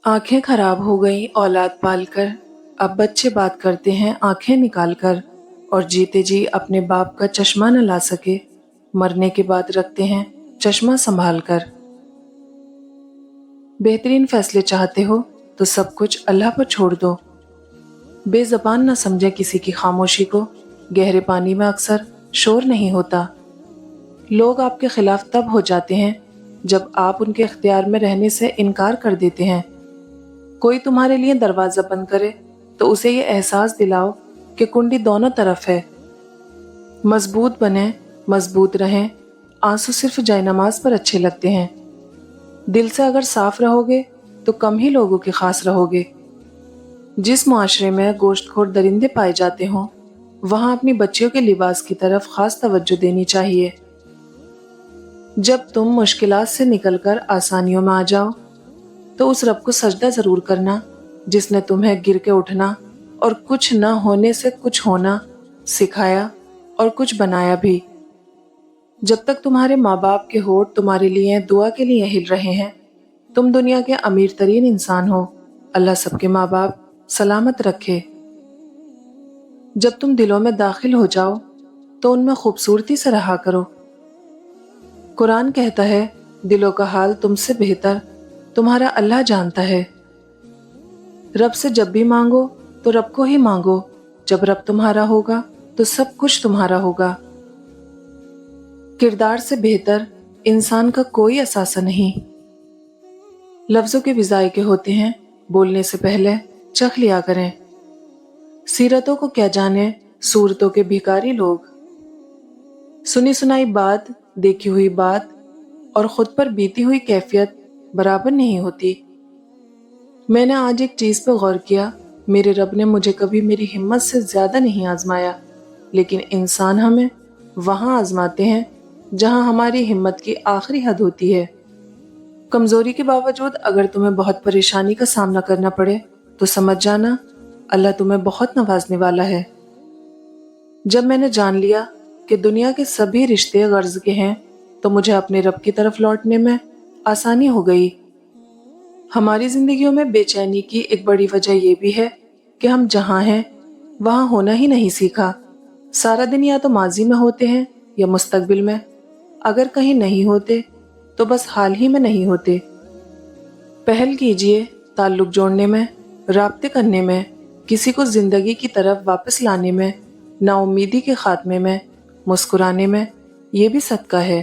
आंखें खराब हो गई औलाद पाल कर, अब बच्चे बात करते हैं आंखें निकाल कर। और जीते जी अपने बाप का चश्मा न ला सके, मरने के बाद रखते हैं चश्मा संभाल कर। बेहतरीन फैसले चाहते हो तो सब कुछ अल्लाह पर छोड़ दो। बेज़बान न समझे किसी की खामोशी को, गहरे पानी में अक्सर शोर नहीं होता। लोग आपके खिलाफ तब हो जाते हैं जब आप उनके इख्तियार में रहने से इनकार कर देते हैं। कोई तुम्हारे लिए दरवाजा बंद करे तो उसे ये एहसास दिलाओ कि कुंडी दोनों तरफ है। मजबूत बने, मजबूत रहें। आंसू सिर्फ जायनमाज पर अच्छे लगते हैं। दिल से अगर साफ रहोगे तो कम ही लोगों के खास रहोगे। जिस मुआशरे में गोश्तखोर दरिंदे पाए जाते हों, वहां अपनी बच्चियों के लिबास की तरफ खास तवज्जो देनी चाहिए। जब तुम मुश्किलात से निकलकर आसानियों में आ जाओ तो उस रब को सजदा जरूर करना जिसने तुम्हें गिर के उठना और कुछ न होने से कुछ होना सिखाया और कुछ बनाया भी। जब तक तुम्हारे माँ बाप के होठ तुम्हारे लिए दुआ के लिए हिल रहे हैं, तुम दुनिया के अमीर तरीन इंसान हो। अल्लाह सबके माँ बाप सलामत रखे। जब तुम दिलों में दाखिल हो जाओ तो उनमें खूबसूरती से रहा करो। कुरान कहता है, दिलों का हाल तुमसे बेहतर तुम्हारा अल्लाह जानता है। रब से जब भी मांगो तो रब को ही मांगो। जब रब तुम्हारा होगा तो सब कुछ तुम्हारा होगा। किरदार से बेहतर इंसान का कोई असासा नहीं। लफ्जों के विज़ायके होते हैं, बोलने से पहले चख लिया करें। सीरतों को क्या जाने सूरतों के भिखारी लोग। सुनी सुनाई बात, देखी हुई बात और खुद पर बीती हुई कैफियत बराबर नहीं होती। मैंने आज एक चीज पर गौर किया, मेरे रब ने मुझे कभी मेरी हिम्मत से ज्यादा नहीं आजमाया, लेकिन इंसान हमें वहां आजमाते हैं जहां हमारी हिम्मत की आखिरी हद होती है। कमजोरी के बावजूद अगर तुम्हें बहुत परेशानी का सामना करना पड़े तो समझ जाना अल्लाह तुम्हें बहुत नवाजने वाला है। जब मैंने जान लिया कि दुनिया के सभी रिश्ते गर्ज के हैं तो मुझे अपने रब की तरफ लौटने में आसानी हो गई। हमारी जिंदगियों में बेचैनी की एक बड़ी वजह यह भी है कि हम जहां हैं वहां होना ही नहीं सीखा। सारा दिन या तो माजी में होते हैं या मुस्तकबिल में। अगर कहीं नहीं होते तो बस हाल ही में नहीं होते। पहल कीजिए ताल्लुक जोड़ने में, राब्ते करने में, किसी को जिंदगी की तरफ वापस लाने में, नाउम्मीदी के खात्मे में, मुस्कुराने में। ये भी सदका है।